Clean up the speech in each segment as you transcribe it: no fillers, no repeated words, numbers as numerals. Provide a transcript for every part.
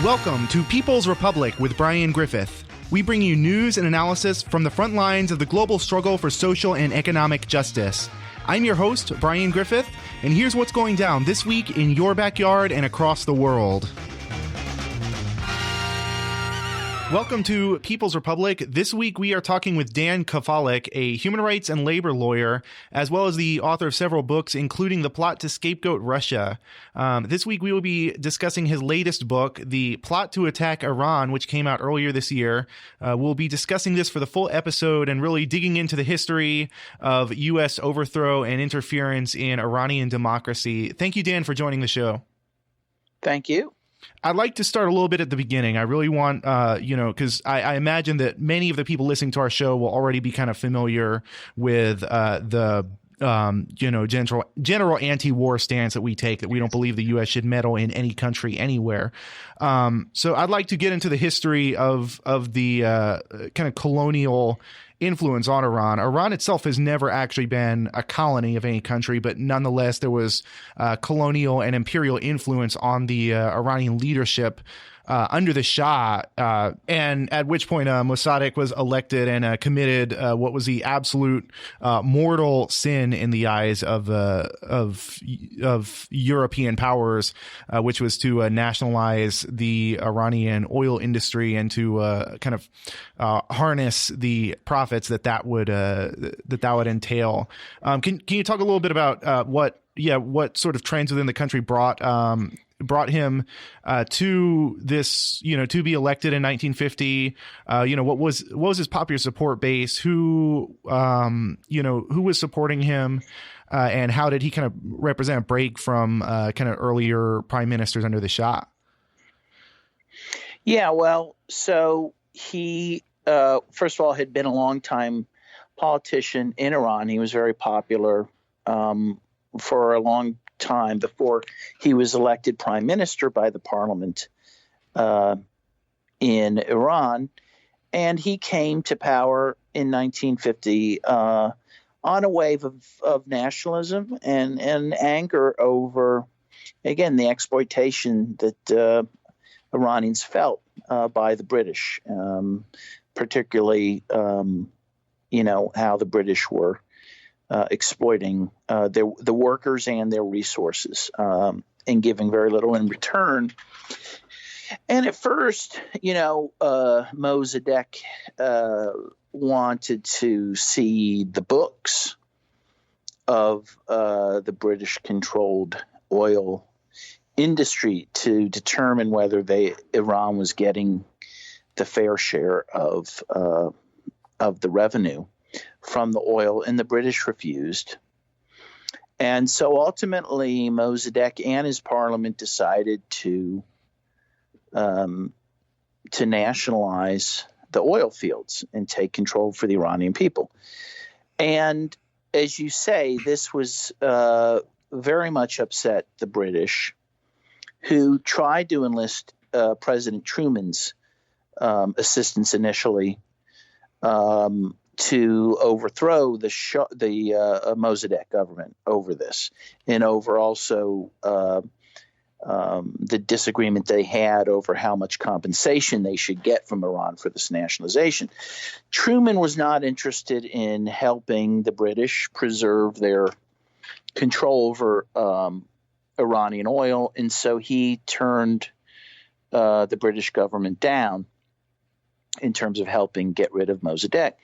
Welcome to People's Republic with Brian Griffith. We bring you news and analysis from the front lines of the global struggle for social and economic justice. I'm your host, Brian Griffith, and here's what's going down this week in your backyard and across the world. Welcome to People's Republic. This week we are talking with Dan Kovalik, a human rights and labor lawyer, as well as the author of several books, including The Plot to Scapegoat Russia. This week we will be discussing his latest book, The Plot to Attack Iran, which came out earlier this year. We'll be discussing this for the full episode and really digging into the history of U.S. overthrow and interference in Iranian democracy. Thank you, Dan, for joining the show. Thank you. I'd like to start a little bit at the beginning. I really want, because I imagine that many of the people listening to our show will already be kind of familiar with the general anti-war stance that we take, that we don't believe the U.S. should meddle in any country anywhere. So I'd like to get into the history of the kind of colonial influence on Iran. Iran itself has never actually been a colony of any country, but nonetheless, there was colonial and imperial influence on the Iranian leadership under the Shah, and at which point Mossadegh was elected and committed what was the absolute mortal sin in the eyes of European powers, which was to nationalize the Iranian oil industry and to kind of harness the profits that would entail. Can you talk a little bit about what sort of trends within the country brought him to this, to be elected in 1950? What was his popular support base? Who was supporting him? And how did he kind of represent a break from kind of earlier prime ministers under the Shah? Yeah, well, so he, first of all, had been a long-time politician in Iran. He was very popular for a long time before he was elected prime minister by the parliament in Iran. And he came to power in 1950 on a wave of nationalism and anger over, again, the exploitation that Iranians felt by the British, particularly, how the British were exploiting the workers and their resources, and giving very little in return. And at first, Mossadegh wanted to see the books of the British-controlled oil industry to determine whether Iran was getting the fair share of the revenue from the oil, and the British refused. And so ultimately Mossadegh and his parliament decided to nationalize the oil fields and take control for the Iranian people. And as you say, this was very much upset the British, who tried to enlist President Truman's assistance initially to overthrow the Mossadegh government over this, and over also the disagreement they had over how much compensation they should get from Iran for this nationalization. Truman was not interested in helping the British preserve their control over Iranian oil, and so he turned the British government down in terms of helping get rid of Mossadegh.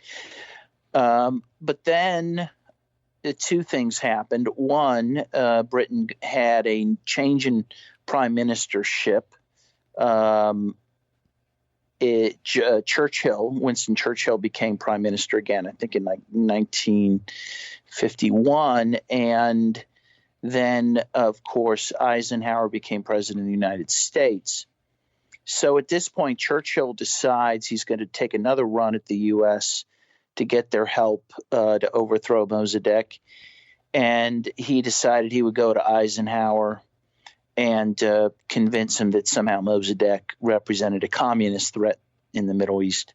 But then two things happened. One, Britain had a change in prime ministership. Winston Churchill became prime minister again, I think in 1951. And then, of course, Eisenhower became president of the United States. So at this point, Churchill decides he's going to take another run at the U.S. to get their help to overthrow Mossadegh. And he decided he would go to Eisenhower and convince him that somehow Mossadegh represented a communist threat in the Middle East,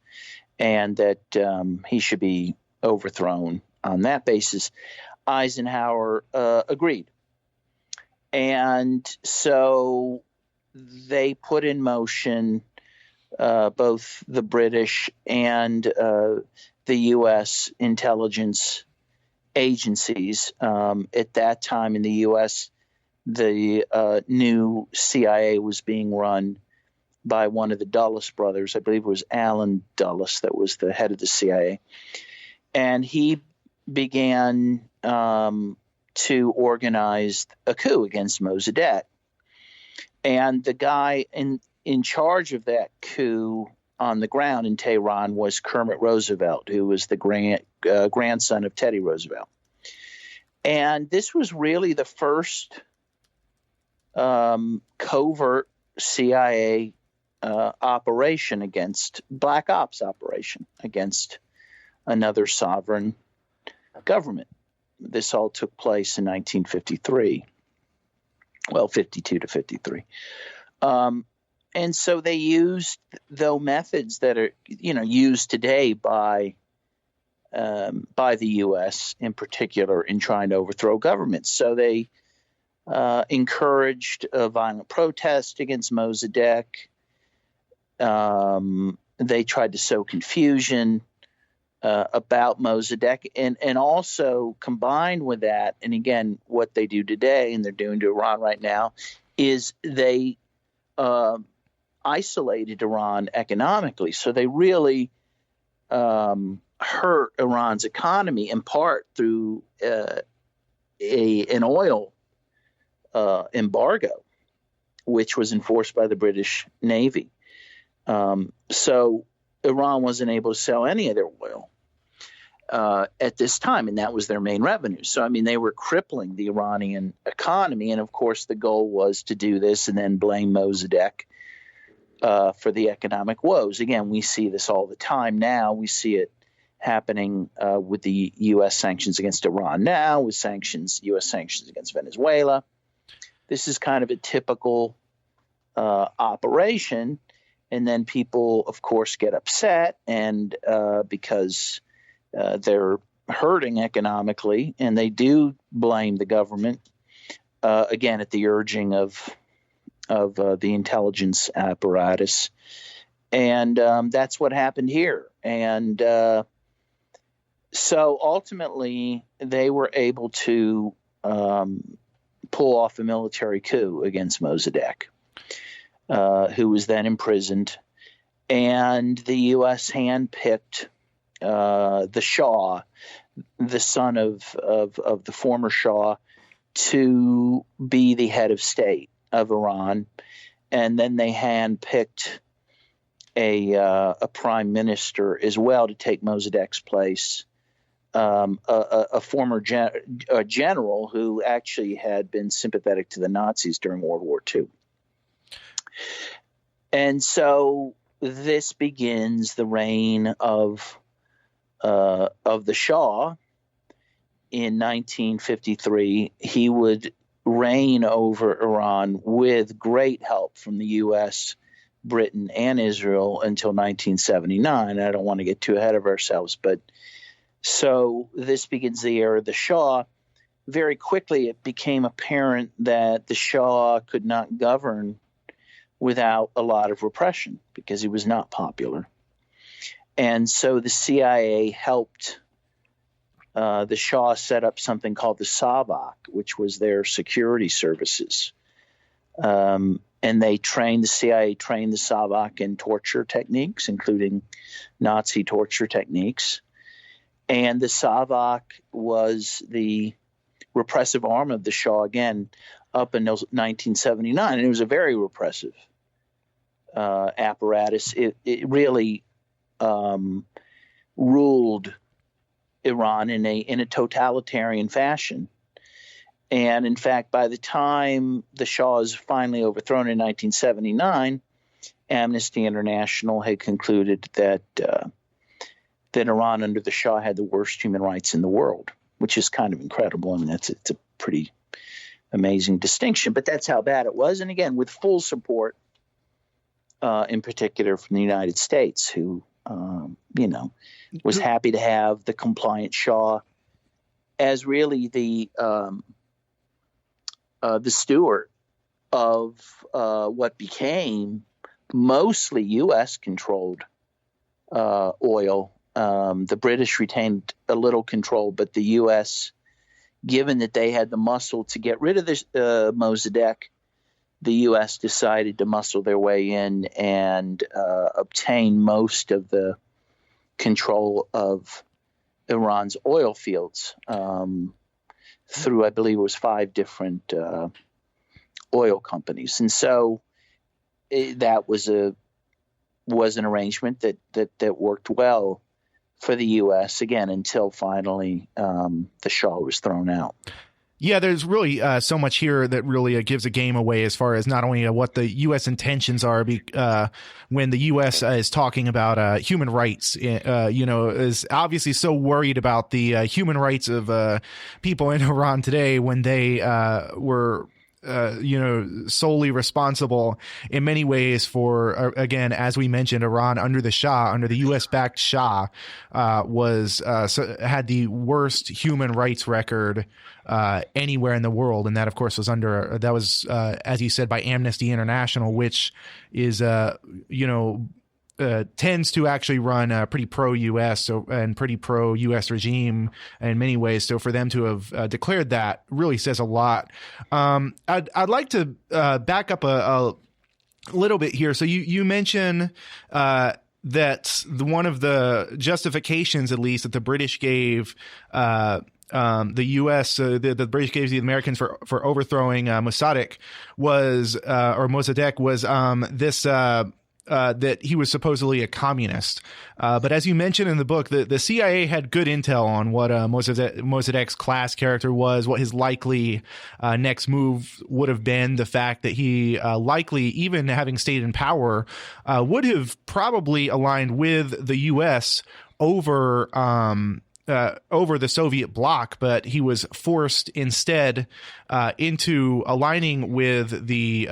and that he should be overthrown on that basis. Eisenhower agreed. And so they put in motion both the British and the U.S. intelligence agencies. At that time in the U.S., the new CIA was being run by one of the Dulles brothers. I believe it was Allen Dulles that was the head of the CIA. And he began to organize a coup against Mossadegh. And the guy in charge of that coup on the ground in Tehran was Kermit Roosevelt, who was the grandson of Teddy Roosevelt. And this was really the first covert CIA operation against black ops operation against another sovereign government. This all took place in 1953. Well, 52 to 53. And so they used methods that are, used today by the U.S. in particular in trying to overthrow governments. So they encouraged a violent protest against Mossadegh. They tried to sow confusion about Mossadegh, and also combined with that, and again, what they do today, and they're doing to Iran right now, is they isolated Iran economically. So they really hurt Iran's economy in part through an oil embargo, which was enforced by the British Navy. So Iran wasn't able to sell any of their oil at this time, and that was their main revenue. So, they were crippling the Iranian economy, and of course the goal was to do this and then blame Mossadegh for the economic woes. Again, we see this all the time now. We see it happening with the U.S. sanctions against Iran now, with U.S. sanctions against Venezuela. This is kind of a typical operation, and then people, of course, get upset, and because they're hurting economically, and they do blame the government, again, at the urging of the intelligence apparatus. And that's what happened here. And so ultimately, they were able to pull off a military coup against Mossadegh, who was then imprisoned. And the U.S. handpicked the Shah, the son of the former Shah, to be the head of state of Iran. And then they handpicked a prime minister as well to take Mossadegh's place, a former general who actually had been sympathetic to the Nazis during World War II. And so this begins the reign of the Shah. In 1953, he would reign over Iran with great help from the U.S., Britain, and Israel until 1979. I don't want to get too ahead of ourselves, but so this begins the era of the Shah. Very quickly, it became apparent that the Shah could not govern without a lot of repression because he was not popular. And so the CIA helped the Shah set up something called the Savak, which was their security services. And the CIA trained the Savak in torture techniques, including Nazi torture techniques. And the Savak was the repressive arm of the Shah again up until 1979. And it was a very repressive apparatus. It really ruled Iran in a totalitarian fashion. And in fact, by the time the Shah is finally overthrown in 1979, Amnesty International had concluded that Iran under the Shah had the worst human rights in the world, which is kind of incredible. It's a pretty amazing distinction, but that's how bad it was. And again, with full support, in particular from the United States, who was happy to have the compliant Shah as really the steward of what became mostly U.S. controlled oil. The British retained a little control, but the U.S., given that they had the muscle to get rid of this Mossadegh, the U.S. decided to muscle their way in and obtain most of the control of Iran's oil fields through, I believe it was 5 different oil companies. And so that was an arrangement that worked well for the U.S., again, until finally the Shah was thrown out. Yeah, there's really so much here that really gives a game away as far as not only what the U.S. intentions are when the U.S. is talking about human rights, is obviously so worried about the human rights of people in Iran today when they were solely responsible in many ways for, again, as we mentioned, Iran under the Shah, under the U.S.-backed Shah, had the worst human rights record anywhere in the world, and that, of course, was as you said, by Amnesty International, which is tends to actually run pretty pro-U.S. and pretty pro-U.S. regime in many ways. So for them to have declared that really says a lot. I'd like to back up a little bit here. So you mentioned that one of the justifications, at least, that the British gave the U.S., the British gave the Americans for overthrowing Mossadegh was this. That he was supposedly a communist. But as you mentioned in the book, the CIA had good intel on what Mossadegh's class character was, what his likely next move would have been, the fact that he likely, even having stayed in power, would have probably aligned with the U.S. over the Soviet bloc, but he was forced instead into aligning with the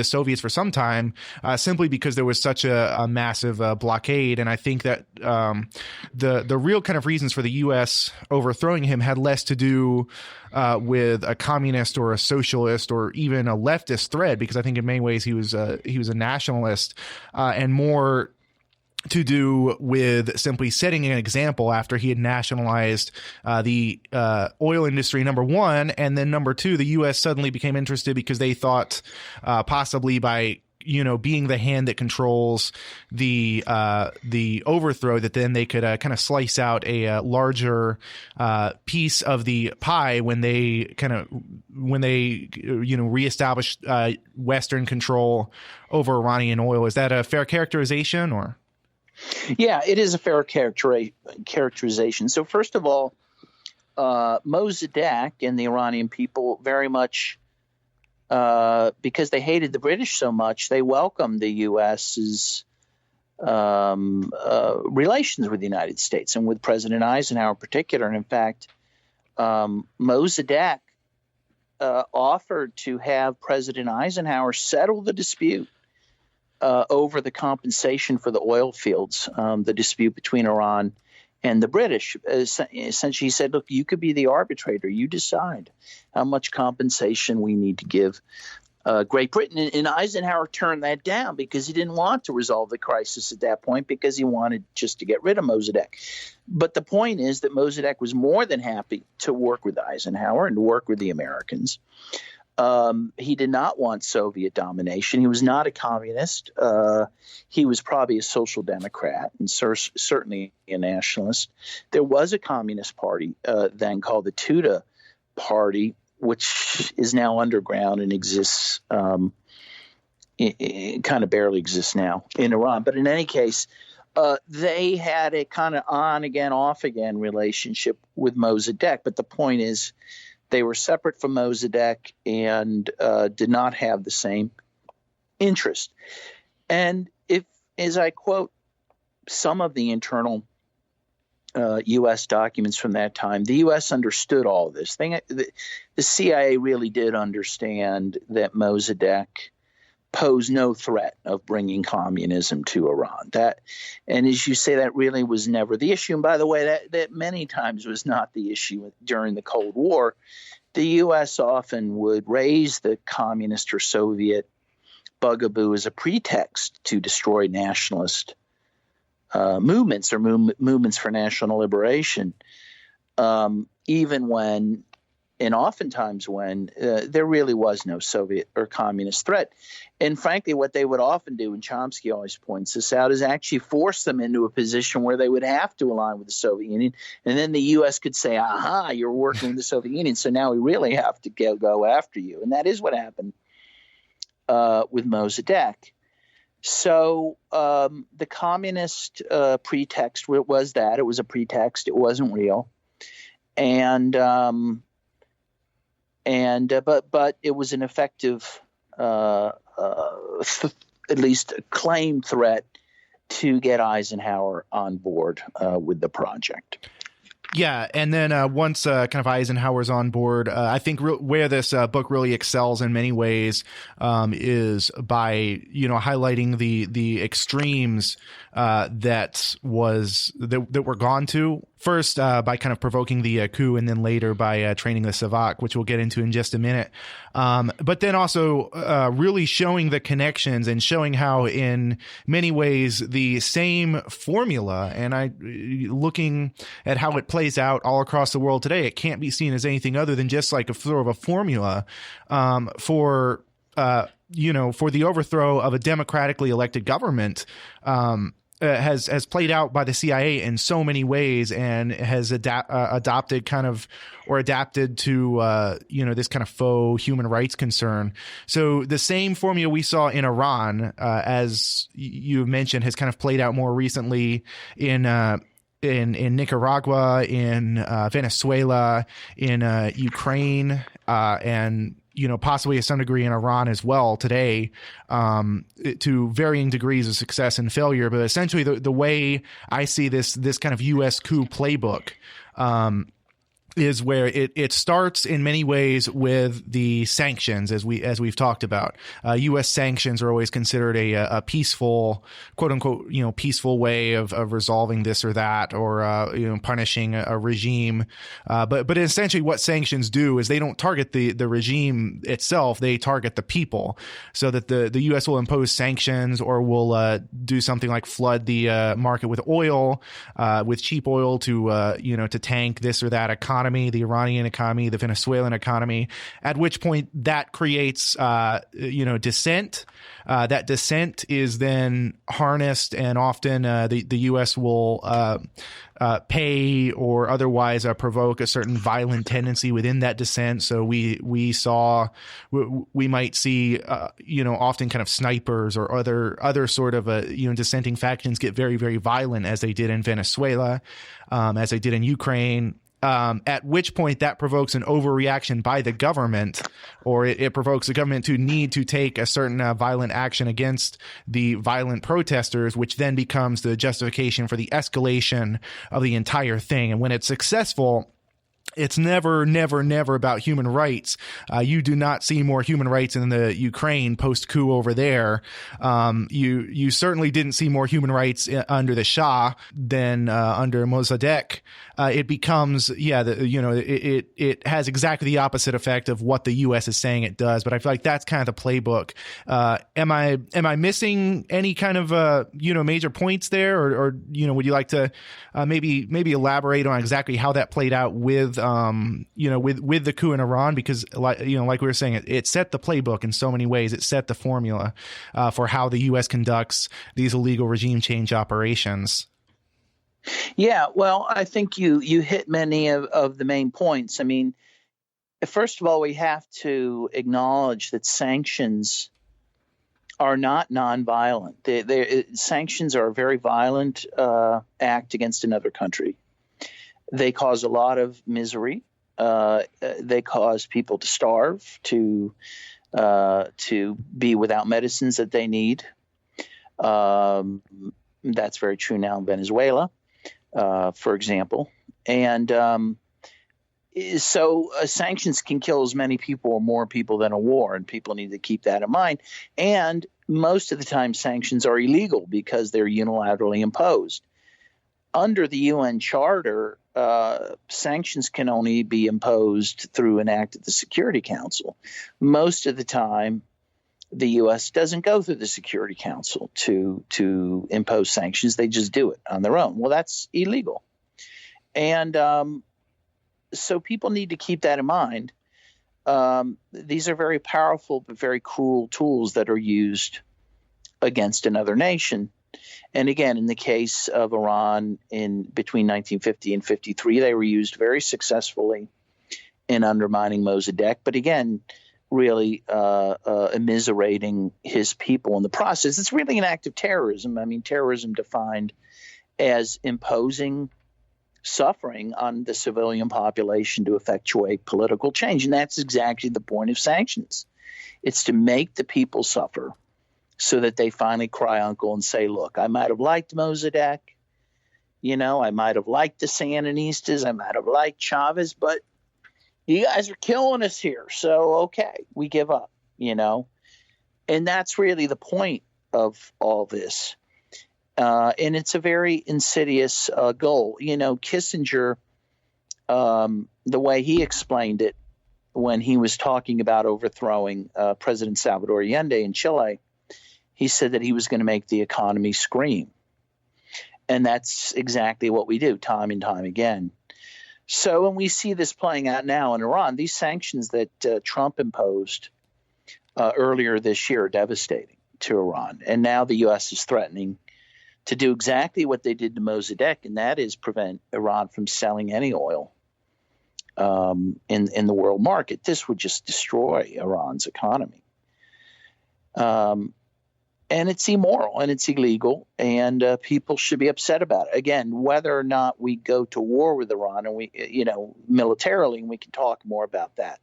Soviets for some time, simply because there was such a massive blockade. And I think that the real kind of reasons for the U.S. overthrowing him had less to do with a communist or a socialist or even a leftist thread, because I think in many ways he was a nationalist, and more to do with simply setting an example after he had nationalized the oil industry, number one, and then number two, the U.S. suddenly became interested because they thought possibly by being the hand that controls the overthrow, that then they could kind of slice out a larger piece of the pie when they reestablished Western control over Iranian oil. Is that a fair characterization, or? Yeah, it is a fair characterization. So first of all, Mossadegh and the Iranian people very much, because they hated the British so much, they welcomed the U.S.'s relations with the United States and with President Eisenhower in particular. And in fact, Mossadegh offered to have President Eisenhower settle the dispute over the compensation for the oil fields, the dispute between Iran and the British. Essentially, he said, look, you could be the arbitrator. You decide how much compensation we need to give Great Britain. And Eisenhower turned that down because he didn't want to resolve the crisis at that point, because he wanted just to get rid of Mossadegh. But the point is that Mossadegh was more than happy to work with Eisenhower and to work with the Americans. He did not want Soviet domination. He was not a communist. He was probably a social democrat and certainly a nationalist. There was a communist party then called the Tudeh Party, which is now underground and exists, it kind of barely exists now in Iran. But in any case, they had a kind of on-again, off-again relationship with Mossadegh. But the point is, they were separate from Mossadegh and did not have the same interest. And if, as I quote some of the internal U.S. documents from that time, the U.S. understood all this. The CIA really did understand that Mossadegh posed no threat of bringing communism to Iran. And as you say, that really was never the issue. And by the way, that many times was not the issue during the Cold War. the U.S. often would raise the communist or Soviet bugaboo as a pretext to destroy nationalist movements or movements for national liberation, even when, and oftentimes when, there really was no Soviet or communist threat. And frankly, what they would often do, and Chomsky always points this out, is actually force them into a position where they would have to align with the Soviet Union. And then the U.S. could say, aha, you're working with the Soviet Union, so now we really have to go after you. And that is what happened with Mossadegh. So the communist pretext was that. It was a pretext. It wasn't real. But it was an effective, at least a claimed threat to get Eisenhower on board with the project. Yeah, and then once kind of Eisenhower's on board, I think where this book really excels in many ways is by highlighting the extremes that were gone to. First, by kind of provoking the coup, and then later by training the Savak, which we'll get into in just a minute. But then also really showing the connections and showing how, in many ways, the same formula, and looking at how it plays out all across the world today, it can't be seen as anything other than just like a sort of a formula for the overthrow of a democratically elected government. Has played out by the CIA in so many ways, and has adopted to this kind of faux human rights concern. So the same formula we saw in Iran, as you mentioned, has kind of played out more recently in Nicaragua, in Venezuela, in Ukraine, and possibly to some degree in Iran as well today, to varying degrees of success and failure. But essentially the way I see this kind of U.S. coup playbook is where it starts in many ways with the sanctions, as we've talked about. U.S. sanctions are always considered a peaceful, quote unquote, peaceful way of resolving this or that, or punishing a regime. But essentially, what sanctions do is they don't target the regime itself; they target the people. So that the U.S. will impose sanctions, or will do something like flood the market with oil, with cheap oil to tank this or that economy, the Iranian economy, the Venezuelan economy, at which point that creates, dissent. That dissent is then harnessed, and often the U.S. will pay or otherwise provoke a certain violent tendency within that dissent. So we might see, often kind of snipers or other sort of dissenting factions get very, very violent, as they did in Venezuela, as they did in Ukraine. At which point that provokes an overreaction by the government, or it provokes the government to need to take a certain violent action against the violent protesters, which then becomes the justification for the escalation of the entire thing. And when it's successful, it's never about human rights. You do not see more human rights in the Ukraine post-coup over there. You certainly didn't see more human rights under the Shah than under Mossadegh. It becomes, it has exactly the opposite effect of what the U.S. is saying it does. But I feel like that's kind of the playbook. Am I missing any kind of major points there, or would you like to maybe elaborate on exactly how that played out with the coup in Iran? Because like we were saying, it set the playbook in so many ways. It set the formula for how the U.S. conducts these illegal regime change operations. Yeah, well, I think you hit many of the main points. I mean, first of all, we have to acknowledge that sanctions are not nonviolent. Sanctions are a very violent act against another country. They cause a lot of misery. They cause people to starve, to be without medicines that they need. That's very true now in Venezuela, for example. And so sanctions can kill as many people or more people than a war, and people need to keep that in mind. And most of the time, sanctions are illegal because they're unilaterally imposed. under the UN Charter, sanctions can only be imposed through an act of the Security Council. Most of the time, the U.S. doesn't go through the Security Council to impose sanctions. They just do it on their own. Well, that's illegal. And so people need to keep that in mind. These are very powerful but very cruel tools that are used against another nation. And again, in the case of Iran between 1950 and 53, they were used very successfully in undermining Mossadegh. But again, really immiserating his people in the process. It's really an act of terrorism. I mean, terrorism defined as imposing suffering on the civilian population to effectuate political change. And that's exactly the point of sanctions. It's to make the people suffer so that they finally cry uncle and say, look, I might have liked Mossadegh, I might have liked the Sandinistas, I might have liked Chavez, but you guys are killing us here. So, okay, we give up, And that's really the point of all this. And it's a very insidious goal. Kissinger, the way he explained it when he was talking about overthrowing President Salvador Allende in Chile, he said that he was going to make the economy scream. And that's exactly what we do time and time again. So when we see this playing out now in Iran, these sanctions that Trump imposed earlier this year are devastating to Iran. And now the U.S. is threatening to do exactly what they did to Mossadegh, and that is prevent Iran from selling any oil in the world market. This would just destroy Iran's economy. And it's immoral and it's illegal, and people should be upset about it. Again, whether or not we go to war with Iran, and we, militarily, and we can talk more about that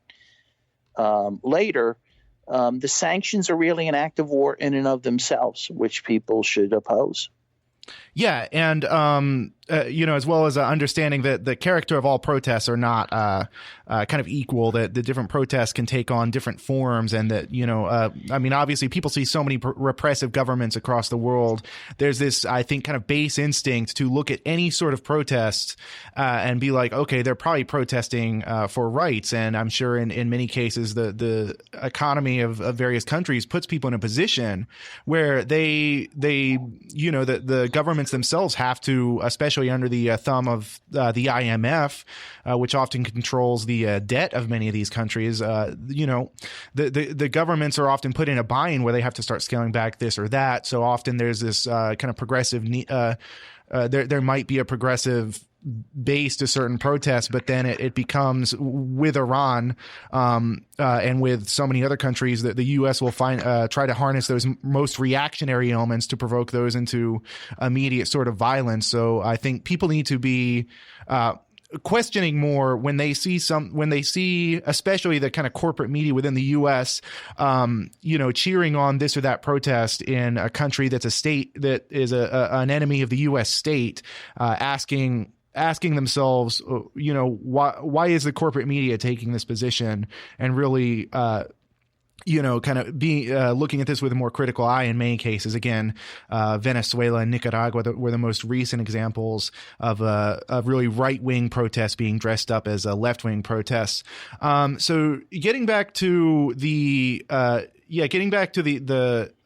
later. The sanctions are really an act of war in and of themselves, which people should oppose. Yeah, and as well as understanding that the character of all protests are not kind of equal, that the different protests can take on different forms, and that, obviously people see so many repressive governments across the world. There's this, I think, kind of base instinct to look at any sort of protest and be like, okay, they're probably protesting for rights. And I'm sure in many cases, the economy of various countries puts people in a position where the governments themselves have to, especially under the thumb of the IMF, which often controls the debt of many of these countries. The governments are often put in a bind where they have to start scaling back this or that. So often there's this kind of progressive there might be a progressive base to certain protests, but then it becomes with Iran and with so many other countries that the U.S. will try to harness those most reactionary elements to provoke those into immediate sort of violence. So I think people need to be questioning more when they see especially the kind of corporate media within the U.S. Cheering on this or that protest in a country that's a state that is an enemy of the U.S. state, asking themselves, why is the corporate media taking this position, and really, kind of being looking at this with a more critical eye in many cases. Again, Venezuela and Nicaragua were the most recent examples of really right-wing protests being dressed up as left-wing protests. So getting back to the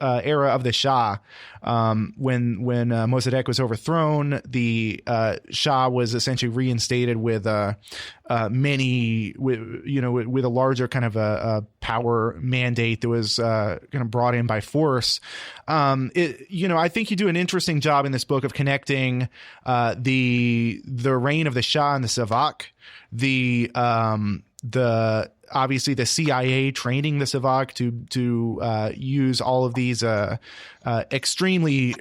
era of the Shah, when Mossadegh was overthrown, the Shah was essentially reinstated with with a larger kind of a power mandate that was kind of brought in by force. I think you do an interesting job in this book of connecting the reign of the Shah and the Savak, obviously the CIA training the Savak to use all of these extremely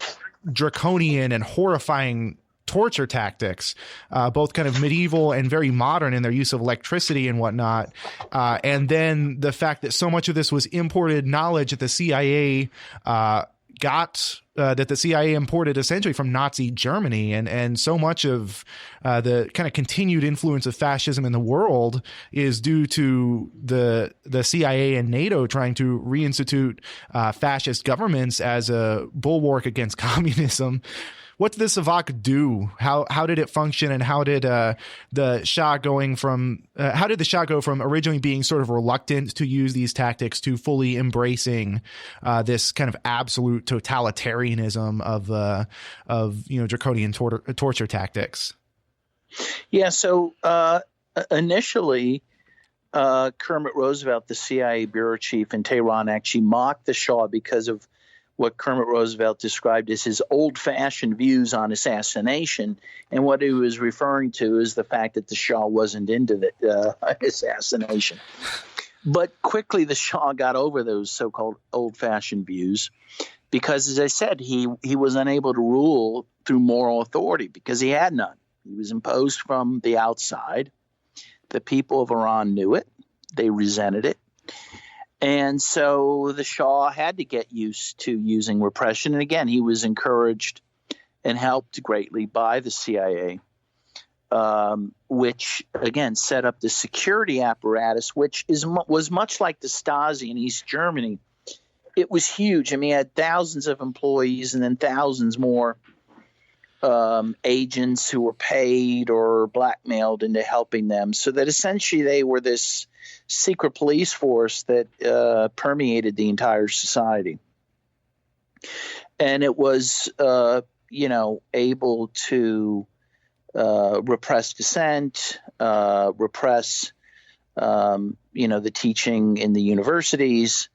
draconian and horrifying torture tactics, both kind of medieval and very modern in their use of electricity and whatnot. And then the fact that so much of this was imported knowledge that the CIA that the CIA imported essentially from Nazi Germany, and so much of the kind of continued influence of fascism in the world is due to the CIA and NATO trying to reinstitute fascist governments as a bulwark against communism, what did the Savak do? How did it function, and how did the Shah go from originally being sort of reluctant to use these tactics to fully embracing this kind of absolute totalitarianism of draconian torture tactics? Yeah. So initially, Kermit Roosevelt, the CIA bureau chief in Tehran, actually mocked the Shah because of what Kermit Roosevelt described as his old-fashioned views on assassination. And what he was referring to is the fact that the Shah wasn't into the assassination. But quickly the Shah got over those so-called old-fashioned views because, as I said, he was unable to rule through moral authority because he had none. He was imposed from the outside. The people of Iran knew it. They resented it. And so the Shah had to get used to using repression. And again, he was encouraged and helped greatly by the CIA, which, again, set up the security apparatus, which was much like the Stasi in East Germany. It was huge. I mean, he had thousands of employees and then thousands more agents who were paid or blackmailed into helping them, so that essentially they were this secret police force that permeated the entire society. And it was, able to repress dissent, repress, the teaching in the universities,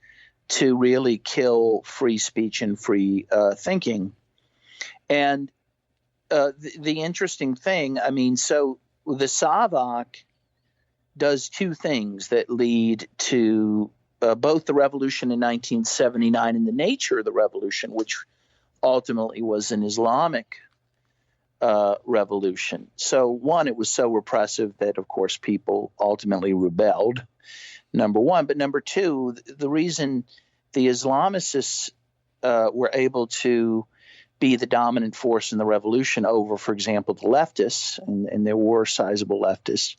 to really kill free speech and free thinking. And the interesting thing, so the Savak does two things that lead to both the revolution in 1979 and the nature of the revolution, which ultimately was an Islamic revolution. So one, it was so repressive that, of course, people ultimately rebelled, number one. But number two, the reason the Islamicists were able to be the dominant force in the revolution over, for example, the leftists, and there were sizable leftists,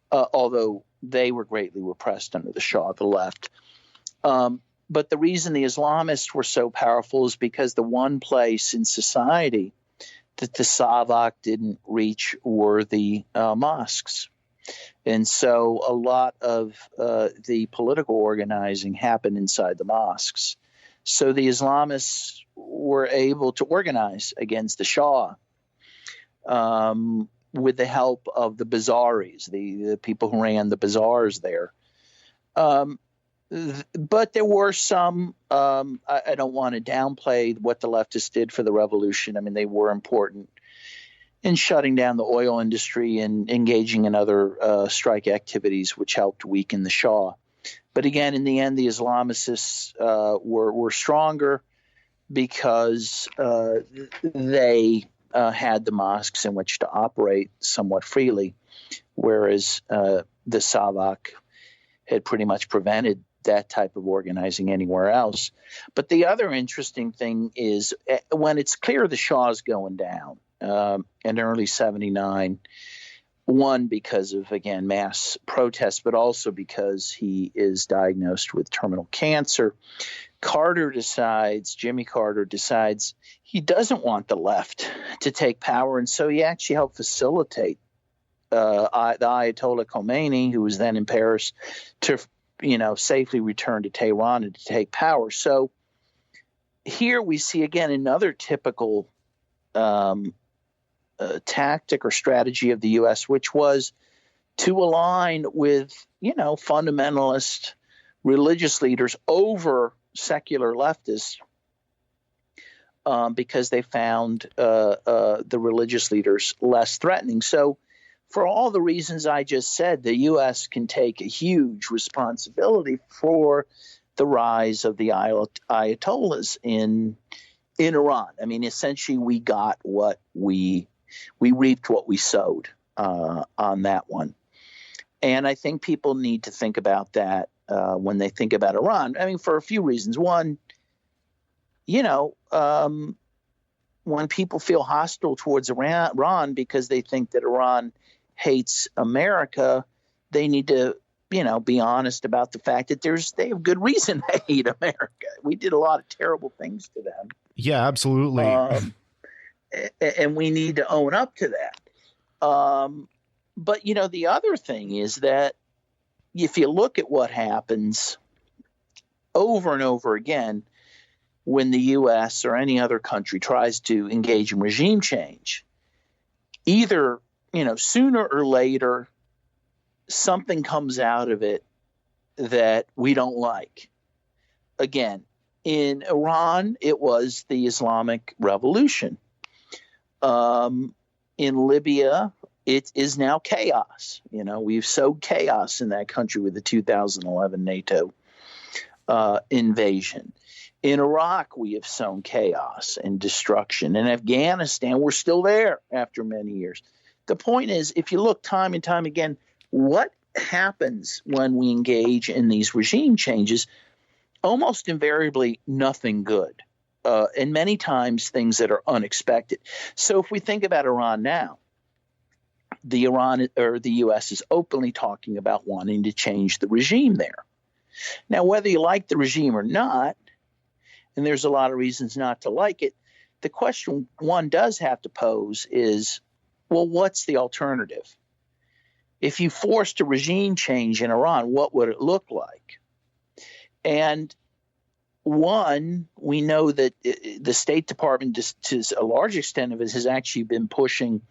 although they were greatly repressed under the Shah, the left. But the reason the Islamists were so powerful is because the one place in society that the Savak didn't reach were the mosques. And so a lot of the political organizing happened inside the mosques. So the Islamists were able to organize against the Shah with the help of the bazaris, the people who ran the bazaars there. But there were some, I don't want to downplay what the leftists did for the revolution. I mean, they were important in shutting down the oil industry and engaging in other strike activities, which helped weaken the Shah. But again, in the end, the Islamicists were stronger because they had the mosques in which to operate somewhat freely, whereas the Savak had pretty much prevented that type of organizing anywhere else. But the other interesting thing is when it's clear the Shah's going down in early 79, one, because of, again, mass protests, but also because he is diagnosed with terminal cancer, Jimmy Carter decides he doesn't want the left to take power. And so he actually helped facilitate the Ayatollah Khomeini, who was then in Paris, to safely return to Tehran and to take power. So here we see, again, another typical tactic or strategy of the U.S., which was to align with, fundamentalist religious leaders over secular leftists because they found the religious leaders less threatening. So for all the reasons I just said, the U.S. can take a huge responsibility for the rise of the Ayatollahs in Iran. I mean, essentially, we got what we reaped what we sowed on that one. And I think people need to think about that when they think about Iran. I mean, for a few reasons. One, when people feel hostile towards Iran because they think that Iran hates America, they need to, be honest about the fact that they have good reason to hate America. We did a lot of terrible things to them. Yeah, absolutely. and we need to own up to that. But the other thing is that if you look at what happens over and over again when the U.S. or any other country tries to engage in regime change, either sooner or later something comes out of it that we don't like. Again, in Iran, it was the Islamic Revolution. In Libya, it is now chaos. We've sowed chaos in that country with the 2011 NATO invasion. In Iraq, we have sown chaos and destruction. In Afghanistan, we're still there after many years. The point is, if you look time and time again, what happens when we engage in these regime changes? Almost invariably, nothing good. And many times things that are unexpected. So if we think about Iran now, the U.S. is openly talking about wanting to change the regime there. Now, whether you like the regime or not, and there's a lot of reasons not to like it, the question one does have to pose is, well, what's the alternative? If you forced a regime change in Iran, what would it look like? And one, we know that the State Department, to a large extent of it, has actually been pushing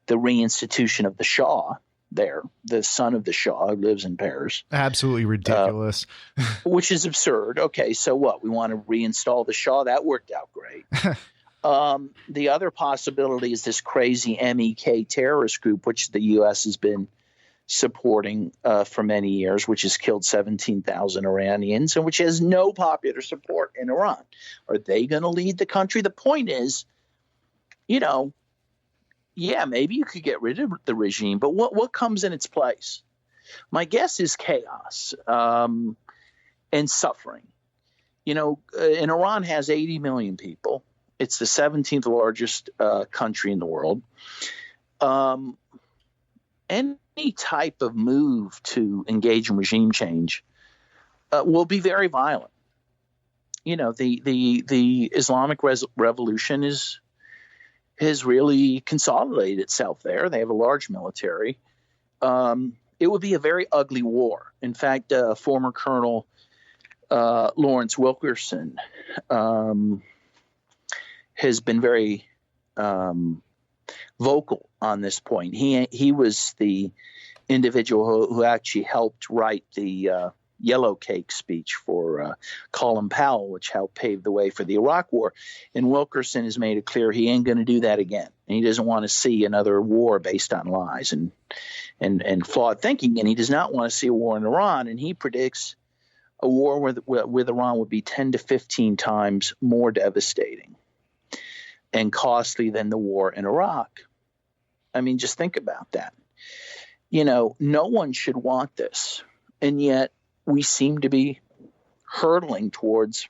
the reinstitution of the Shah there, the son of the Shah who lives in Paris. Absolutely ridiculous. Which is absurd. Okay, so what? We want to reinstall the Shah? That worked out great. The other possibility is this crazy MEK terrorist group, which the U.S. has been supporting for many years, which has killed 17,000 Iranians and which has no popular support in Iran. Are they going to lead the country? The point is, maybe you could get rid of the regime, but what comes in its place? My guess is chaos and suffering. And Iran has 80 million people. It's the 17th largest country in the world. Any type of move to engage in regime change will be very violent. The Islamic Revolution has really consolidated itself there. They have a large military. It would be a very ugly war. In fact, former Colonel Lawrence Wilkerson has been very vocal on this point. He was the individual who actually helped write the Yellow Cake speech for Colin Powell, which helped pave the way for the Iraq War. And Wilkerson has made it clear he ain't going to do that again. And he doesn't want to see another war based on lies and flawed thinking. And he does not want to see a war in Iran. And he predicts a war with Iran would be 10 to 15 times more devastating and costly than the war in Iraq. I mean, just think about that. No one should want this. And yet we seem to be hurtling towards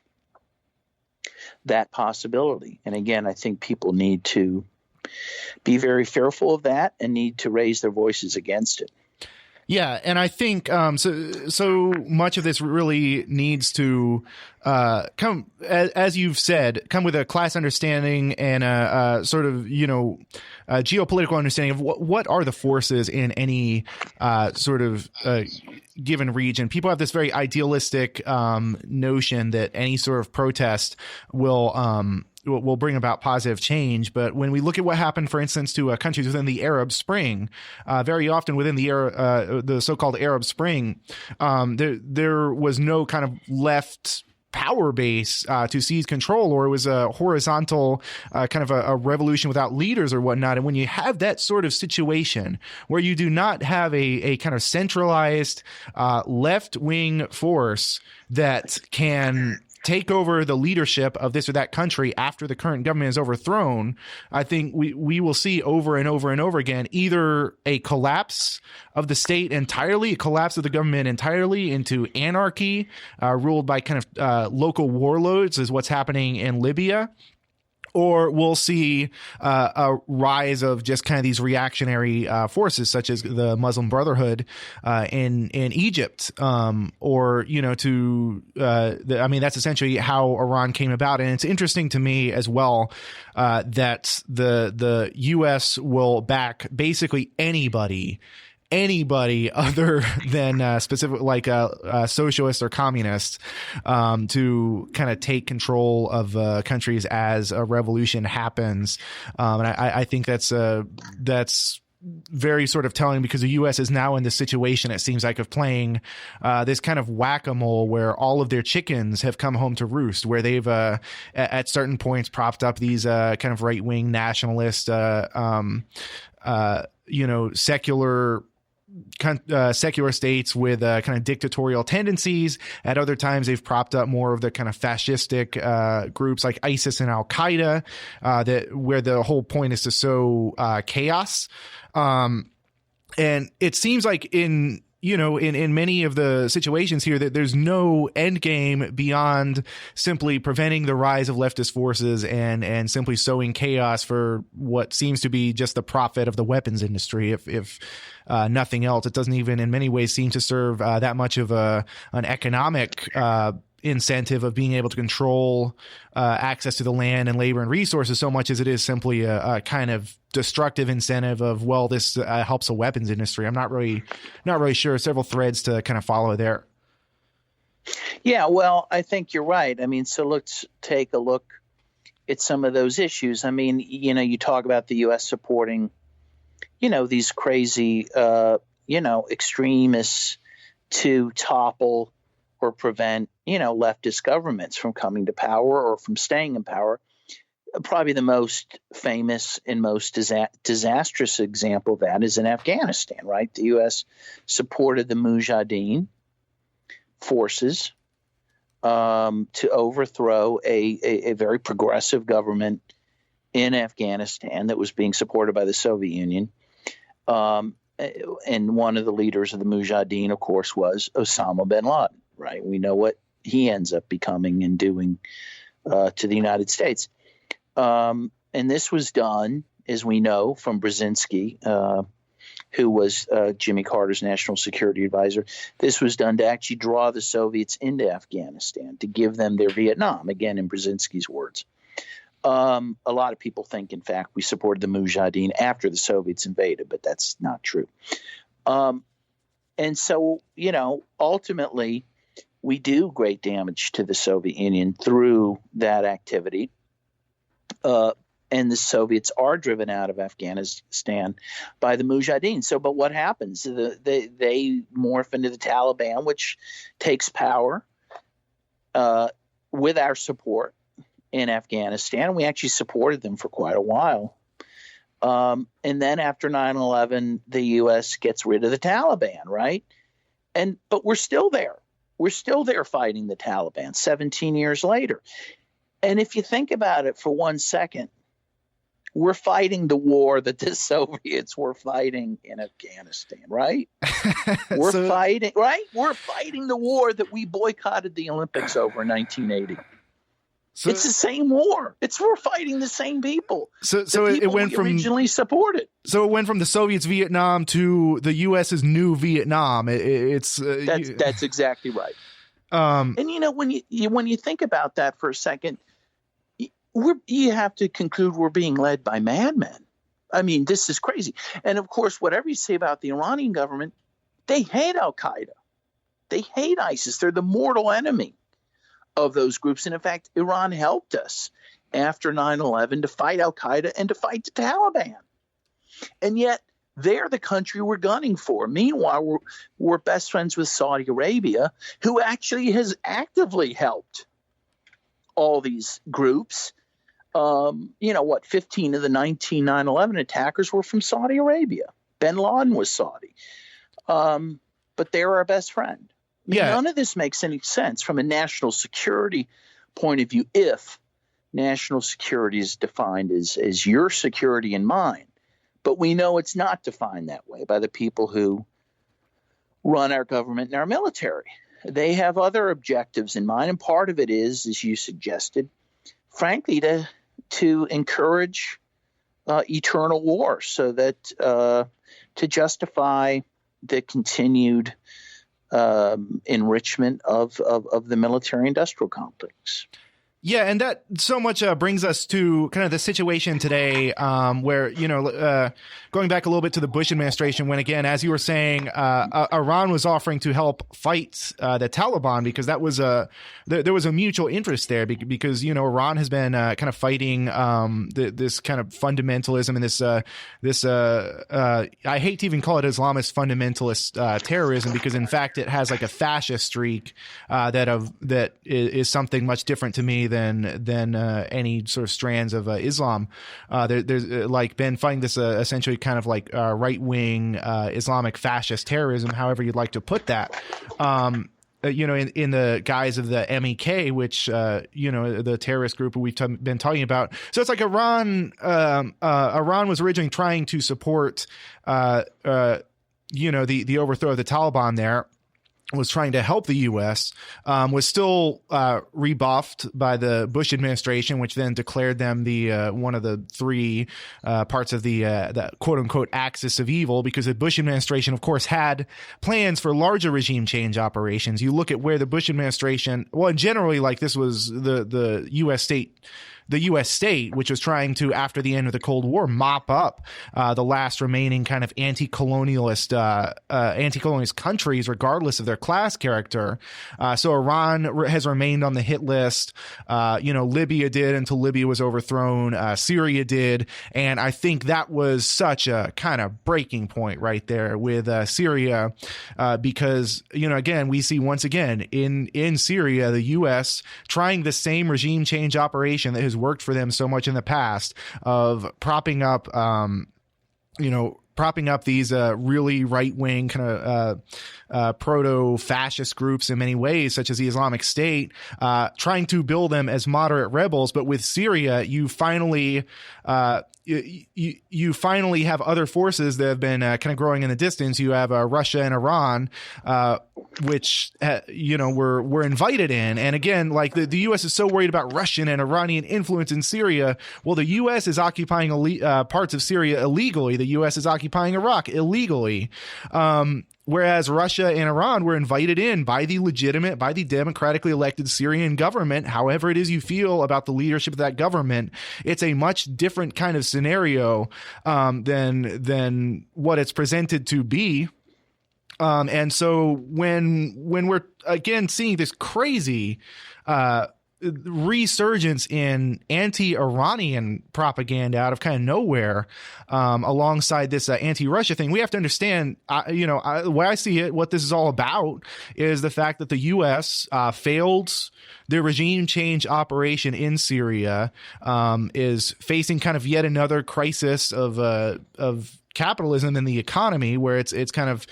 that possibility. And again, I think people need to be very fearful of that and need to raise their voices against it. Yeah, and I think so much of this really needs to come, as you've said, come with a class understanding and a sort of a geopolitical understanding of what are the forces in any sort of given region. People have this very idealistic notion that any sort of protest will bring about positive change. But when we look at what happened, for instance, to countries within the Arab Spring, very often within the so-called Arab Spring, there was no kind of left power base to seize control, or it was a horizontal kind of a revolution without leaders or whatnot. And when you have that sort of situation where you do not have a kind of centralized left-wing force that can take over the leadership of this or that country after the current government is overthrown, I think we will see over and over and over again either a collapse of the state entirely, a collapse of the government entirely into anarchy, ruled by kind of local warlords, is what's happening in Libya, or we'll see a rise of just kind of these reactionary forces, such as the Muslim Brotherhood in Egypt, or I mean, that's essentially how Iran came about. And it's interesting to me as well that the U.S. will back basically anybody other than specific, like socialists or communists, to kind of take control of countries as a revolution happens. And I think that's very sort of telling, because the U.S. is now in this situation, it seems like, of playing this kind of whack-a-mole where all of their chickens have come home to roost, where they've at certain points propped up these kind of right-wing nationalist, secular states with kind of dictatorial tendencies. At other times, they've propped up more of the kind of fascistic groups like ISIS and Al Qaeda, where the whole point is to sow chaos. And it seems like in many of the situations here that there's no end game beyond simply preventing the rise of leftist forces and simply sowing chaos for what seems to be just the profit of the weapons industry. If nothing else, it doesn't even in many ways seem to serve that much of an economic incentive of being able to control access to the land and labor and resources, so much as it is simply a kind of destructive incentive of, well, this helps a weapons industry. I'm not really sure. Several threads to kind of follow there. Yeah, well, I think you're right. I mean, so let's take a look at some of those issues. I mean, you talk about the U.S. supporting, these crazy, extremists to topple or prevent, leftist governments from coming to power or from staying in power. Probably the most famous and most disastrous example of that is in Afghanistan, right? The U.S. supported the Mujahideen forces to overthrow a very progressive government in Afghanistan that was being supported by the Soviet Union. And one of the leaders of the Mujahideen, of course, was Osama bin Laden, right? We know what he ends up becoming and doing to the United States. And this was done, as we know, from Brzezinski, who was Jimmy Carter's national security advisor. This was done to actually draw the Soviets into Afghanistan, to give them their Vietnam, again, in Brzezinski's words. A lot of people think, in fact, we supported the Mujahideen after the Soviets invaded, but that's not true. And so, ultimately, we do great damage to the Soviet Union through that activity. And the Soviets are driven out of Afghanistan by the Mujahideen. So, but what happens? They morph into the Taliban, which takes power with our support in Afghanistan. We actually supported them for quite a while. And then after 9/11, the U.S. gets rid of the Taliban, right? But we're still there. We're still there fighting the Taliban 17 years later. And if you think about it for 1 second, we're fighting the war that the Soviets were fighting in Afghanistan, right? We're fighting the war that we boycotted the Olympics over in 1980. It's the same war. We're fighting the same people. So it went from originally supported. So it went from the Soviets' Vietnam to the U.S.'s new Vietnam. That's exactly right. And when you think about that for a second, you have to conclude we're being led by madmen. I mean, this is crazy. And of course, whatever you say about the Iranian government, they hate Al Qaeda. They hate ISIS. They're the mortal enemy of those groups. And in fact, Iran helped us after 9/11 to fight Al Qaeda and to fight the Taliban. And yet they're the country we're gunning for. Meanwhile, we're best friends with Saudi Arabia, who actually has actively helped all these groups. 15 of the 19 9/11 attackers were from Saudi Arabia. Bin Laden was Saudi. But they're our best friend. None of this makes any sense from a national security point of view if national security is defined as your security and mine. But we know it's not defined that way by the people who run our government and our military. They have other objectives in mind, and part of it is, as you suggested, frankly, to encourage eternal war, so that to justify the continued enrichment of the military-industrial complex. Yeah, and that so much brings us to kind of the situation today, where, going back a little bit to the Bush administration, when, again, as you were saying, Iran was offering to help fight the Taliban, because that was there was a mutual interest there, because Iran has been kind of fighting this kind of fundamentalism and this I hate to even call it Islamist fundamentalist terrorism, because in fact it has like a fascist streak that is something much different to me than any sort of strands of Islam. There's like been fighting this essentially kind of like right-wing Islamic fascist terrorism, however you'd like to put that. In the guise of the MEK, which, the terrorist group we've been talking about. So it's like Iran was originally trying to support, the overthrow of the Taliban there, was trying to help the U.S., was still rebuffed by the Bush administration, which then declared them the one of the three parts of the quote unquote axis of evil, because the Bush administration, of course, had plans for larger regime change operations. You look at where the Bush administration, well, generally, like this was the U.S. state. The U.S. state, which was trying to, after the end of the Cold War, mop up the last remaining kind of anti-colonialist countries, regardless of their class character. So Iran has remained on the hit list. Libya did until Libya was overthrown. Syria did. And I think that was such a kind of breaking point right there with Syria, because, again, we see once again in Syria, the U.S. trying the same regime change operation that has worked for them so much in the past, of propping up these really right-wing kind of proto-fascist groups in many ways, such as the Islamic State, trying to build them as moderate rebels. But with Syria, you finally have other forces that have been kind of growing in the distance. You have Russia and Iran, which were invited in. And again, like the U.S. is so worried about Russian and Iranian influence in Syria. Well, the U.S. is occupying parts of Syria illegally. The U.S. is occupying Iraq illegally. Whereas Russia and Iran were invited in by the democratically elected Syrian government. However it is you feel about the leadership of that government, it's a much different kind of scenario than what it's presented to be. And so when we're again seeing this crazy resurgence in anti-Iranian propaganda out of kind of nowhere, alongside this anti-Russia thing, we have to understand, the way I see it, what this is all about is the fact that the U.S. failed their regime change operation in Syria, is facing kind of yet another crisis of capitalism in the economy, where it's kind of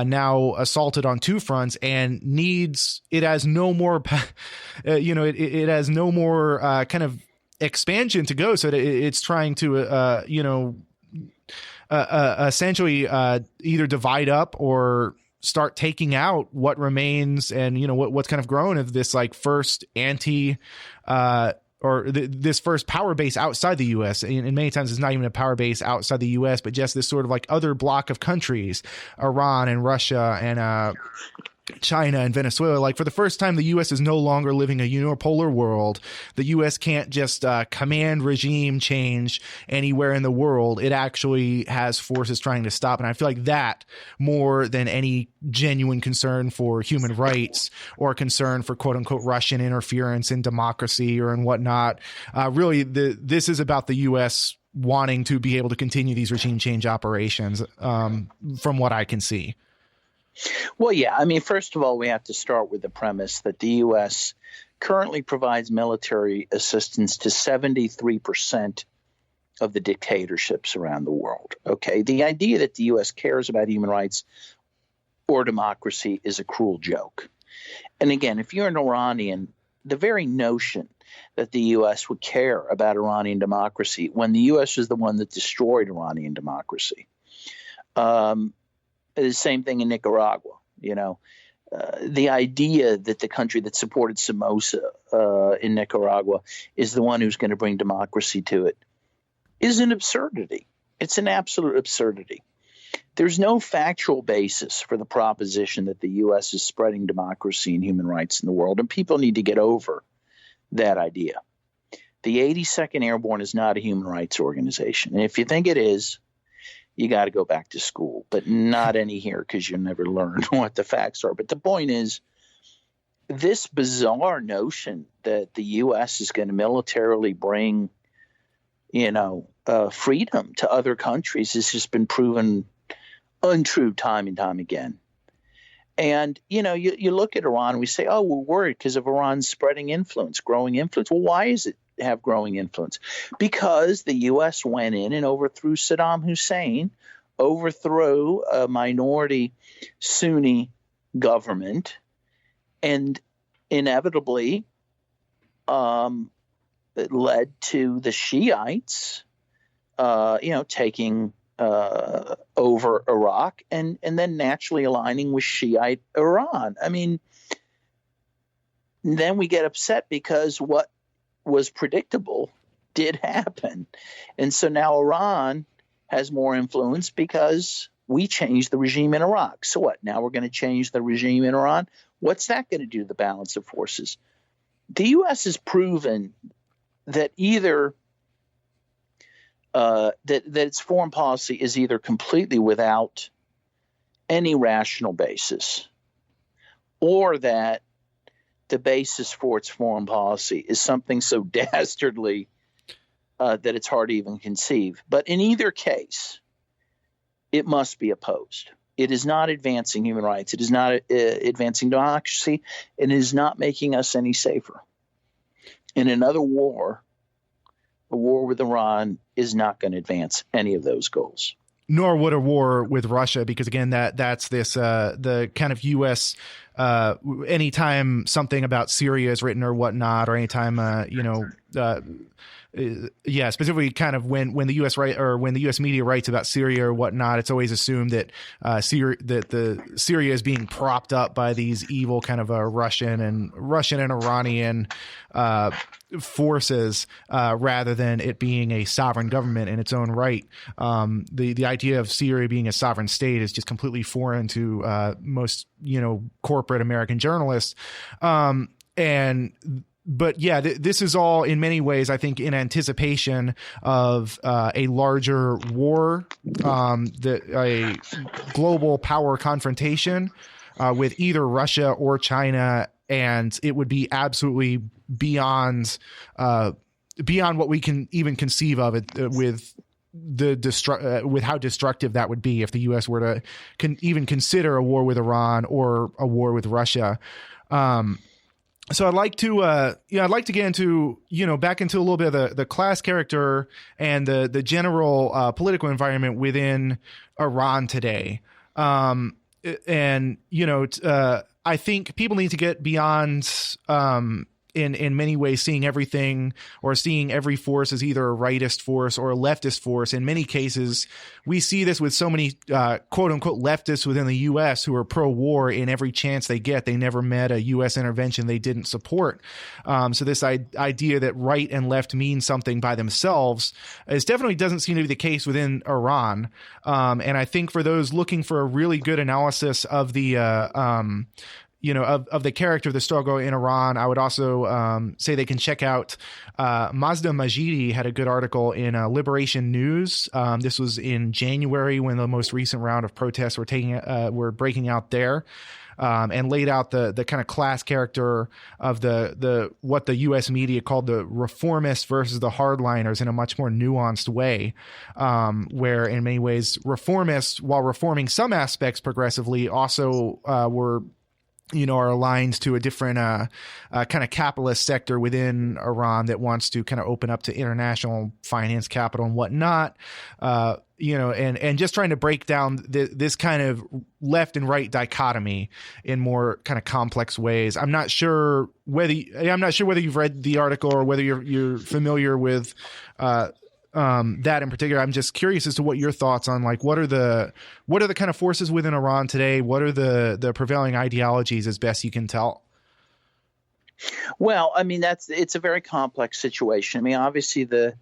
now assaulted on two fronts, and it has no more it has no more kind of expansion to go, so that it's trying to essentially either divide up or start taking out what remains, and what's kind of grown of this like first this first power base outside the U.S. And many times it's not even a power base outside the U.S., but just this sort of like other block of countries, Iran and Russia and China and Venezuela. Like, for the first time, the U.S. is no longer living a unipolar world. The U.S. can't just command regime change anywhere in the world. It actually has forces trying to stop. And I feel like that, more than any genuine concern for human rights or concern for quote unquote Russian interference in democracy or in whatnot, really this is about the U.S. wanting to be able to continue these regime change operations, from what I can see. Well, yeah. I mean, first of all, we have to start with the premise that the U.S. currently provides military assistance to 73% of the dictatorships around the world. Okay. The idea that the U.S. cares about human rights or democracy is a cruel joke. And again, if you're an Iranian, the very notion that the U.S. would care about Iranian democracy when the U.S. is the one that destroyed Iranian democracy. The same thing in Nicaragua. The idea that the country that supported Somoza in Nicaragua is the one who's going to bring democracy to it is an absurdity. It's an absolute absurdity. There's no factual basis for the proposition that the U.S. is spreading democracy and human rights in the world, and people need to get over that idea. The 82nd Airborne is not a human rights organization, and if you think it is, you got to go back to school, but not any here because you never learn what the facts are. But the point is, this bizarre notion that the U.S. is going to militarily bring, freedom to other countries has just been proven untrue time and time again. And, you look at Iran, we say, oh, we're worried because of Iran's spreading influence, growing influence. Well, why is it have growing influence? Because the U.S. went in and overthrew Saddam Hussein, overthrew a minority Sunni government, and inevitably it led to the Shiites, taking over Iraq and then naturally aligning with Shiite Iran. I mean, then we get upset because what was predictable did happen. And so now Iran has more influence because we changed the regime in Iraq. So what? Now we're going to change the regime in Iran? What's that going to do to the balance of forces? The U.S. has proven that either that its foreign policy is either completely without any rational basis, or that the basis for its foreign policy is something so dastardly that it's hard to even conceive. But in either case, it must be opposed. It is not advancing human rights. It is not advancing democracy. It is not making us any safer. In another war, a war with Iran is not going to advance any of those goals. Nor would a war with Russia, because again, that's this the kind of U.S. Anytime something about Syria is written or whatnot, or anytime specifically kind of when the U.S. when the U.S. media writes about Syria or whatnot, it's always assumed that Syria is being propped up by these evil kind of Russian and Iranian forces rather than it being a sovereign government in its own right. The idea of Syria being a sovereign state is just completely foreign to most corporate American journalists. But yeah, this is all in many ways, I think, in anticipation of a larger war, a global power confrontation with either Russia or China, and it would be absolutely beyond what we can even conceive of it with with how destructive that would be if the U.S. were to even consider a war with Iran or a war with Russia. So I'd like to get into, back into a little bit of the class character and the general political environment within Iran today. I think people need to get beyond, in many ways, seeing everything or seeing every force as either a rightist force or a leftist force. In many cases, we see this with so many quote unquote leftists within the U.S. who are pro-war in every chance they get. They never met a U.S. intervention they didn't support. So this idea that right and left mean something by themselves is definitely doesn't seem to be the case within Iran. And I think for those looking for a really good analysis of the of the character of the struggle in Iran, I would also say they can check out Mazda Majidi had a good article in Liberation News. This was in January when the most recent round of protests were breaking out there, and laid out the kind of class character of the what the U.S. media called the reformists versus the hardliners in a much more nuanced way, where in many ways reformists, while reforming some aspects progressively, also are aligned to a different kind of capitalist sector within Iran that wants to kind of open up to international finance capital and whatnot, and just trying to break down this kind of left and right dichotomy in more kind of complex ways. I'm not sure whether you've read the article or whether you're familiar with that in particular. I'm just curious as to what your thoughts on what are the kind of forces within Iran today? What are the prevailing ideologies as best you can tell? Well, I mean, it's a very complex situation. I mean, obviously the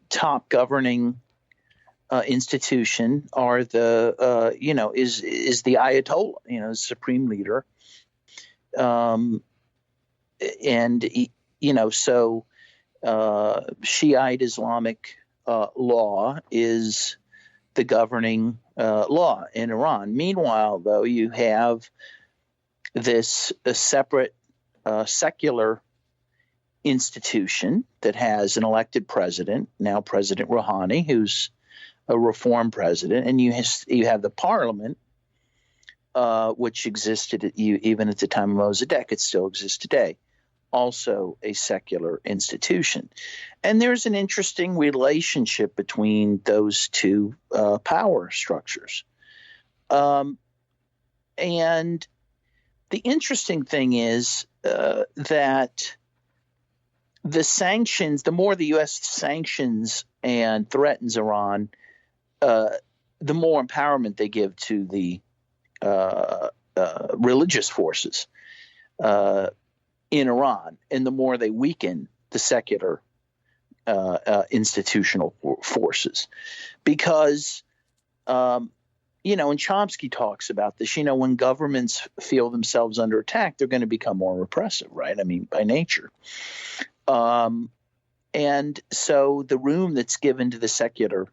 top governing institution are is the Ayatollah, supreme leader, and so Shiite Islamic law is the governing law in Iran. Meanwhile, though, you have this a separate secular institution that has an elected president, now President Rouhani, who's a reform president, and you have the parliament, which existed even at the time of Mossadegh. It still exists today, also a secular institution. And there's an interesting relationship between those two power structures. And the interesting thing is that the sanctions, the more the U.S. sanctions and threatens Iran, the more empowerment they give to the religious forces in Iran, and the more they weaken the secular institutional forces. Because, and Chomsky talks about this, when governments feel themselves under attack, they're going to become more repressive, right? I mean, by nature. And so the room that's given to the secular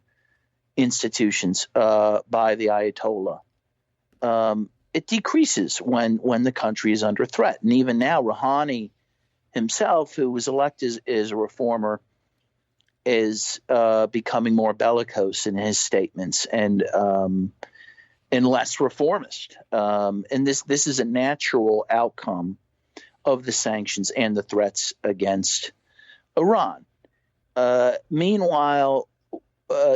institutions by the Ayatollah, it decreases when the country is under threat. And even now, Rouhani himself, who was elected as a reformer, is becoming more bellicose in his statements and less reformist. And this is a natural outcome of the sanctions and the threats against Iran. Meanwhile,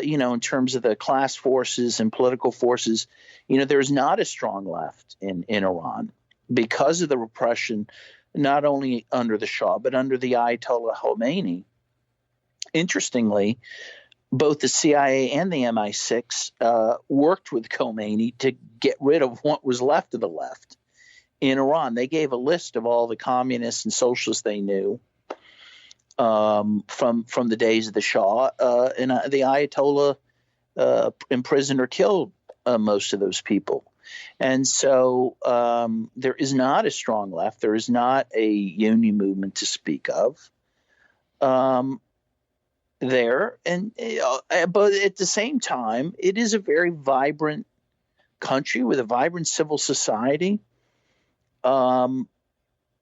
in terms of the class forces and political forces, there's not a strong left in Iran because of the repression, not only under the Shah, but under the Ayatollah Khomeini. Interestingly, both the CIA and the MI6 worked with Khomeini to get rid of what was left of the left in Iran. They gave a list of all the communists and socialists they knew from the days of the Shah, and the Ayatollah imprisoned or killed most of those people. And so there is not a strong left. There is not a union movement to speak of there. And but at the same time, it is a very vibrant country with a vibrant civil society.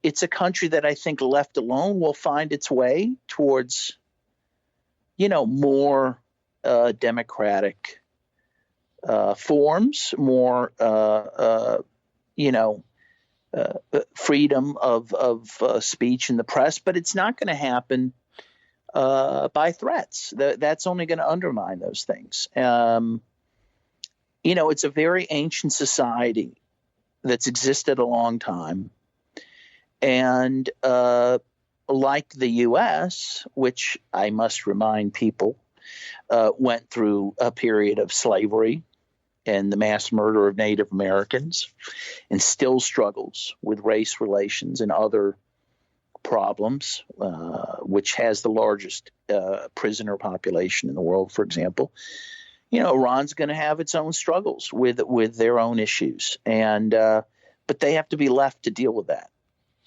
It's a country that I think left alone will find its way towards, more democratic forms, more, freedom of speech in the press. But it's not going to happen by threats. That's only going to undermine those things. It's a very ancient society that's existed a long time. And like the U.S., which I must remind people went through a period of slavery and the mass murder of Native Americans, and still struggles with race relations and other problems, which has the largest prisoner population in the world, for example. Iran's going to have its own struggles with their own issues, and but they have to be left to deal with that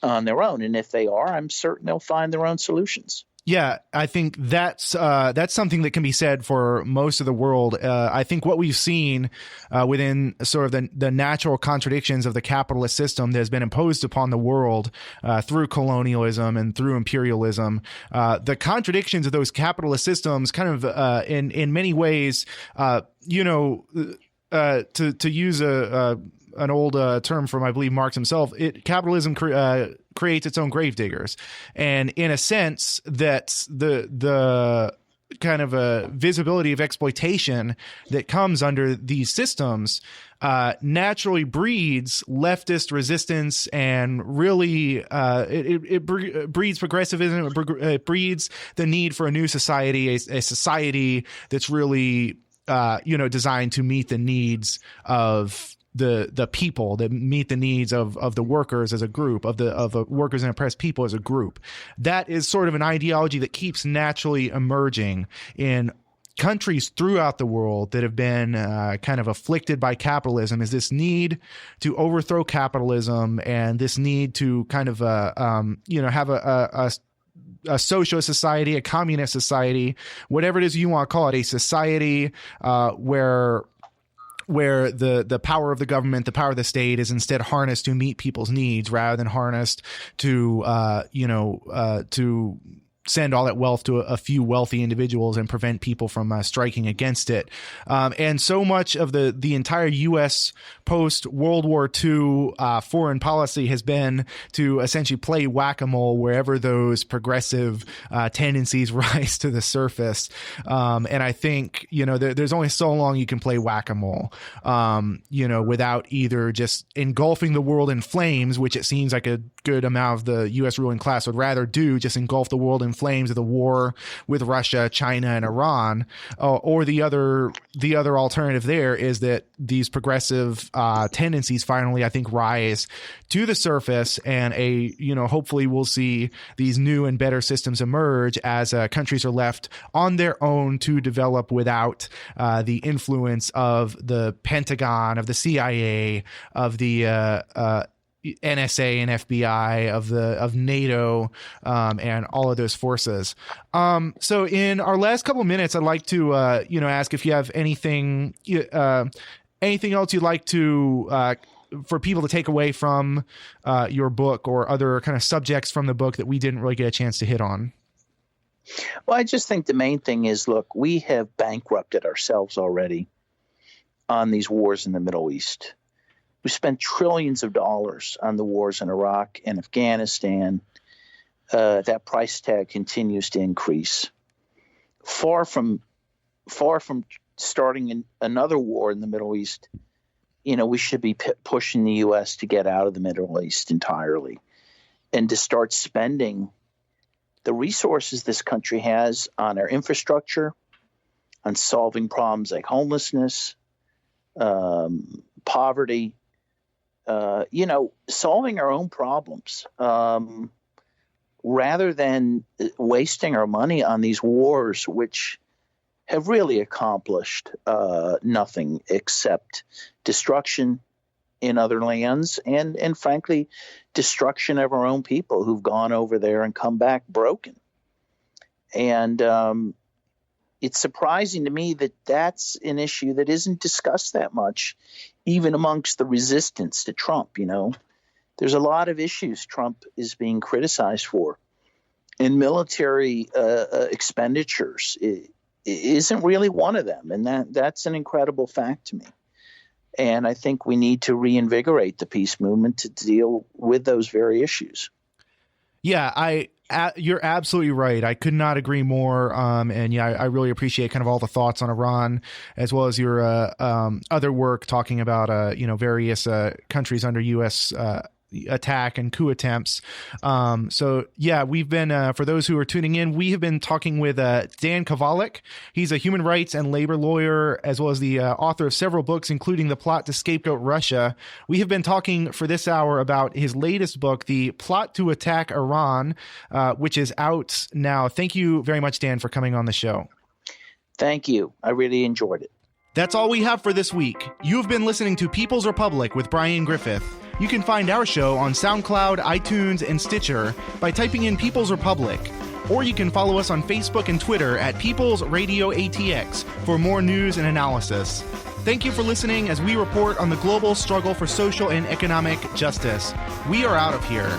on their own. And if they are, I'm certain they'll find their own solutions. Yeah, I think that's something that can be said for most of the world. I think what we've seen within sort of the natural contradictions of the capitalist system that has been imposed upon the world through colonialism and through imperialism, the contradictions of those capitalist systems kind of in many ways, to use an old term from, I believe, Marx himself, capitalism creates its own gravediggers. And in a sense, that's the kind of a visibility of exploitation that comes under these systems naturally breeds leftist resistance, and really it breeds progressivism. It breeds the need for a new society, a society that's really designed to meet the needs of the people, that meet the needs of the workers as a group, of the workers and oppressed people as a group. That is sort of an ideology that keeps naturally emerging in countries throughout the world that have been kind of afflicted by capitalism, is this need to overthrow capitalism and this need to kind of have a socialist society, a communist society, whatever it is you want to call it, a society where the power of the government, the power of the state is instead harnessed to meet people's needs rather than harnessed to to send all that wealth to a few wealthy individuals and prevent people from striking against it. And so much of the entire U.S. post-World War II foreign policy has been to essentially play whack-a-mole wherever those progressive tendencies rise to the surface. And I think, there's only so long you can play whack-a-mole, without either just engulfing the world in flames, which it seems like a good amount of the U.S. ruling class would rather do, just engulf the world in flames of the war with Russia, China, and Iran, or the other alternative there is that these progressive tendencies finally, I think, rise to the surface, and hopefully we'll see these new and better systems emerge as countries are left on their own to develop without the influence of the Pentagon, of the CIA, of the NSA and FBI, of NATO, and all of those forces. So in our last couple of minutes, I'd like to ask if you have anything else you'd like to for people to take away from your book, or other kind of subjects from the book that we didn't really get a chance to hit on. Well, I just think the main thing is, look, we have bankrupted ourselves already on these wars in the Middle East. We spent trillions of dollars on the wars in Iraq and Afghanistan. That price tag continues to increase. Far from starting another war in the Middle East, we should be pushing the U.S. to get out of the Middle East entirely and to start spending the resources this country has on our infrastructure, on solving problems like homelessness, poverty, solving our own problems, rather than wasting our money on these wars, which have really accomplished nothing except destruction in other lands and frankly, destruction of our own people who've gone over there and come back broken. And it's surprising to me that that's an issue that isn't discussed that much, even amongst the resistance to Trump. There's a lot of issues Trump is being criticized for, and military expenditures isn't really one of them. And that's an incredible fact to me. And I think we need to reinvigorate the peace movement to deal with those very issues. Yeah, you're absolutely right. I could not agree more. And yeah, I really appreciate kind of all the thoughts on Iran, as well as your other work talking about various countries under U.S. attack and coup attempts. So yeah, we've been, for those who are tuning in, we have been talking with Dan Kovalik. He's a human rights and labor lawyer, as well as the author of several books, including The Plot to Scapegoat Russia. We have been talking for this hour about his latest book, The Plot to Attack Iran, which is out now. Thank you very much, Dan, for coming on the show. Thank you. I really enjoyed it. That's all we have for this week. You have been listening to People's Republic with Brian Griffith. You can find our show on SoundCloud, iTunes, and Stitcher by typing in People's Republic. Or you can follow us on Facebook and Twitter at People's Radio ATX for more news and analysis. Thank you for listening as we report on the global struggle for social and economic justice. We are out of here.